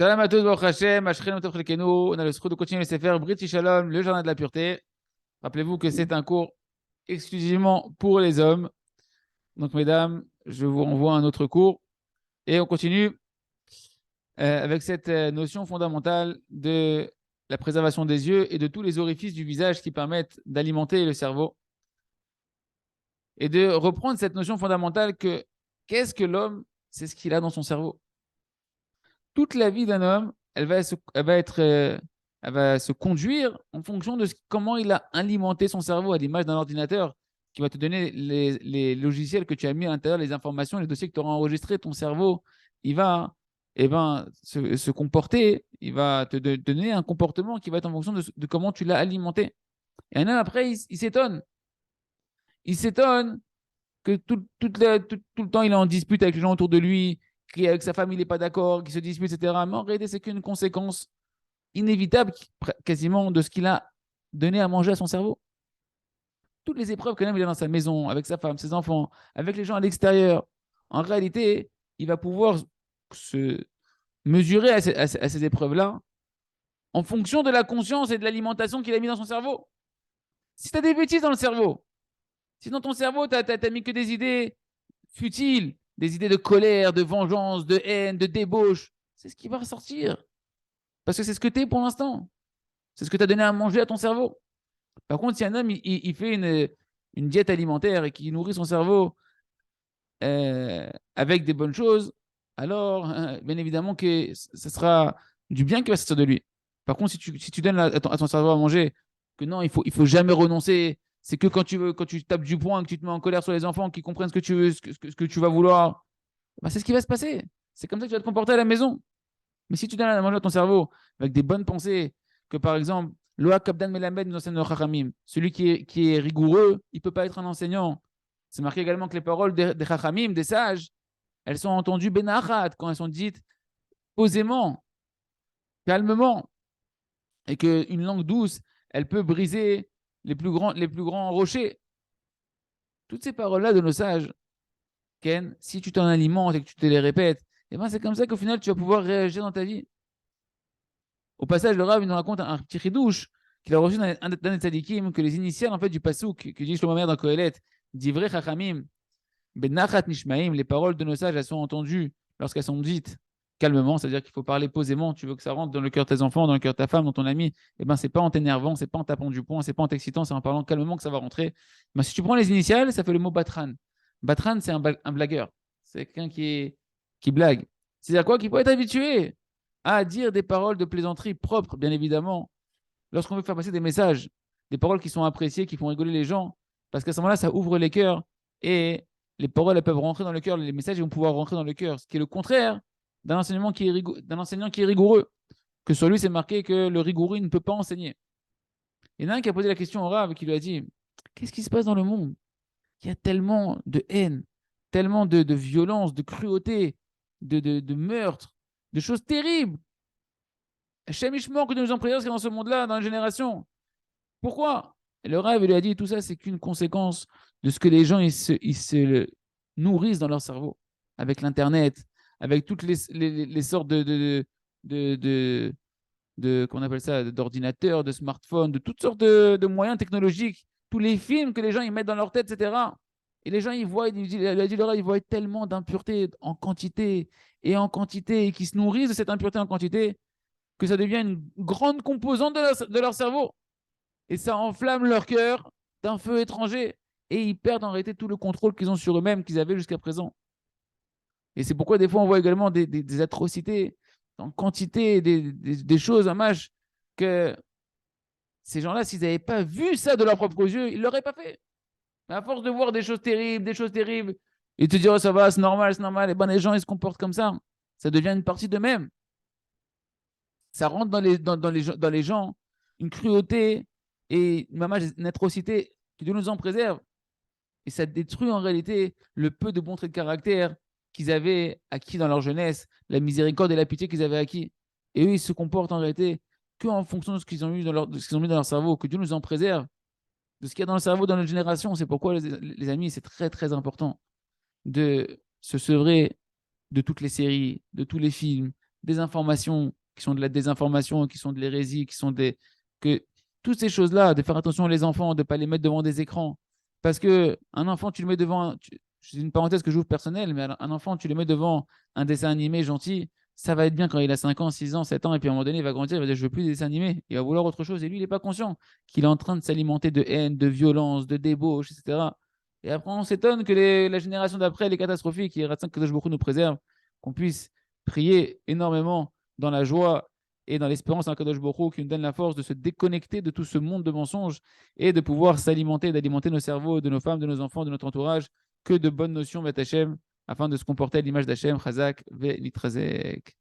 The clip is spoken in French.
Shalom à tous, Baruch Hashem, Ashken Otov Chelkenu. On a le scrut de continuer le Sefer Brit Shalom, le jardin de la pureté. Rappelez-vous que c'est un cours exclusivement pour les hommes. Donc, mesdames, je vous renvoie à un autre cours. Et on continue avec cette notion fondamentale de la préservation des yeux et de tous les orifices du visage qui permettent d'alimenter le cerveau. Et de reprendre cette notion fondamentale que qu'est-ce que l'homme? C'est ce qu'il a dans son cerveau. Toute la vie d'un homme, elle va se conduire en fonction de comment il a alimenté son cerveau, à l'image d'un ordinateur qui va te donner les logiciels que tu as mis à l'intérieur, les informations, les dossiers que tu auras enregistrés. Ton cerveau, il va se comporter, il va te donner un comportement qui va être en fonction de comment tu l'as alimenté. Et un homme, après, il s'étonne. Il s'étonne que tout le temps, il est en dispute avec les gens autour de lui, qu'avec sa femme, il n'est pas d'accord, qu'il se dispute, etc. Mais en réalité, c'est qu'une conséquence inévitable, quasiment, de ce qu'il a donné à manger à son cerveau. Toutes les épreuves que l'homme il a dans sa maison, avec sa femme, ses enfants, avec les gens à l'extérieur, en réalité, il va pouvoir se mesurer à ces épreuves-là en fonction de la conscience et de l'alimentation qu'il a mis dans son cerveau. Si tu as des bêtises dans le cerveau, si dans ton cerveau, tu n'as mis que des idées futiles, des idées de colère, de vengeance, de haine, de débauche, c'est ce qui va ressortir. Parce que c'est ce que tu es pour l'instant. C'est ce que tu as donné à manger à ton cerveau. Par contre, si un homme il fait une diète alimentaire et qu'il nourrit son cerveau avec des bonnes choses, alors bien évidemment que ce sera du bien qui va sortir de lui. Par contre, si tu donnes à ton cerveau à manger que non, il faut jamais renoncer, c'est que quand tu tapes du poing, que tu te mets en colère sur les enfants, qu'ils comprennent ce que tu veux, ce que tu vas vouloir, bah, c'est ce qui va se passer. C'est comme ça que tu vas te comporter à la maison. Mais si tu donnes à manger à ton cerveau avec des bonnes pensées, que par exemple, Loa Kabdan Melamed nous enseigne le Chachamim, celui qui est rigoureux, il ne peut pas être un enseignant. C'est marqué également que les paroles des Chachamim, des sages, elles sont entendues benachat, quand elles sont dites posément, calmement, et qu'une langue douce, elle peut briser les plus grands rochers. Toutes ces paroles-là de nos sages, Ken, si tu t'en alimentes et que tu te les répètes, eh ben c'est comme ça qu'au final, tu vas pouvoir réagir dans ta vie. Au passage, le Rav il nous raconte un petit chidouche qu'il a reçu d'un des tzadikim, que les initiales en fait, du pasouk que dit Shlomo Amer dans Kohelet, Divrei Chachamim, Benachat Nishmaim, les paroles de nos sages, elles sont entendues lorsqu'elles sont dites calmement, c'est-à-dire qu'il faut parler posément, tu veux que ça rentre dans le cœur de tes enfants, dans le cœur de ta femme, dans ton ami, et ben c'est pas en t'énervant, c'est pas en tapant du poing, c'est pas en t'excitant, c'est en parlant calmement que ça va rentrer. Ben, si tu prends les initiales, ça fait le mot Batran. Batran, c'est un blagueur, c'est quelqu'un qui blague. C'est-à-dire quoi? Qu'il faut être habitué à dire des paroles de plaisanterie propres, bien évidemment, lorsqu'on veut faire passer des messages, des paroles qui sont appréciées, qui font rigoler les gens, parce qu'à ce moment-là, ça ouvre les cœurs et les paroles elles peuvent rentrer dans le cœur, les messages ils vont pouvoir rentrer dans le cœur, ce qui est le contraire d'un enseignant qui est rigoureux, que sur lui c'est marqué que le rigoureux ne peut pas enseigner. Il y en a un qui a posé la question au Rav qui lui a dit, qu'est-ce qui se passe dans le monde? Il y a tellement de haine, tellement de violence, de cruauté, de meurtre, de choses terribles. Hachem Ishmor que de nous en prière dans ce monde-là, dans la génération. Pourquoi? Et le Rav lui a dit, tout ça, c'est qu'une conséquence de ce que les gens ils se nourrissent dans leur cerveau, avec l'Internet, avec toutes les sortes de, de, qu'on appelle ça, d'ordinateurs, de smartphones, de toutes sortes de moyens technologiques, tous les films que les gens ils mettent dans leur tête, etc. Et les gens, ils voient, il a dit le Rav, ils voient tellement d'impuretés en quantité, et qui se nourrissent de cette impureté en quantité, que ça devient une grande composante de leur cerveau. Et ça enflamme leur cœur d'un feu étranger. Et ils perdent en réalité tout le contrôle qu'ils ont sur eux-mêmes, qu'ils avaient jusqu'à présent. Et c'est pourquoi des fois on voit également des atrocités en quantité, des choses, un match, que ces gens-là, s'ils n'avaient pas vu ça de leurs propres yeux, ils ne l'auraient pas fait. Mais à force de voir des choses terribles, et te dire oh, ça va, c'est normal, et ben les gens ils se comportent comme ça. Ça devient une partie d'eux-mêmes. Ça rentre dans les gens une cruauté et une atrocité qui Dieu nous en préserve. Et ça détruit en réalité le peu de bon trait de caractère qu'ils avaient acquis dans leur jeunesse, la miséricorde et la pitié qu'ils avaient acquis. Et eux, ils se comportent en réalité qu'en fonction de ce qu'ils ont eu de ce qu'ils ont mis dans leur cerveau, que Dieu nous en préserve, de ce qu'il y a dans le cerveau dans notre génération. C'est pourquoi, les amis, c'est très, très important de se sevrer de toutes les séries, de tous les films, des informations qui sont de la désinformation, qui sont de l'hérésie, qui sont des. Que toutes ces choses-là, de faire attention aux enfants, de ne pas les mettre devant des écrans. Parce que un enfant, tu le mets devant. C'est une parenthèse que j'ouvre personnelle, mais un enfant, tu le mets devant un dessin animé gentil, ça va être bien quand il a 5 ans, 6 ans, 7 ans, et puis à un moment donné, il va grandir, il va dire, je veux plus des dessins animés, il va vouloir autre chose, et lui, il n'est pas conscient qu'il est en train de s'alimenter de haine, de violence, de débauche, etc. Et après, on s'étonne que la génération d'après, elle est catastrophique, et Ratsan Kadosh Baruch Hu nous préserve, qu'on puisse prier énormément dans la joie et dans l'espérance en Kadosh Baruch Hu, qui nous donne la force de se déconnecter de tout ce monde de mensonges et de pouvoir s'alimenter, d'alimenter nos cerveaux, de nos femmes, de nos enfants, de notre entourage, que de bonnes notions, Beth Hashem, afin de se comporter à l'image d'Hachem, Chazak, Ve Nitrazek.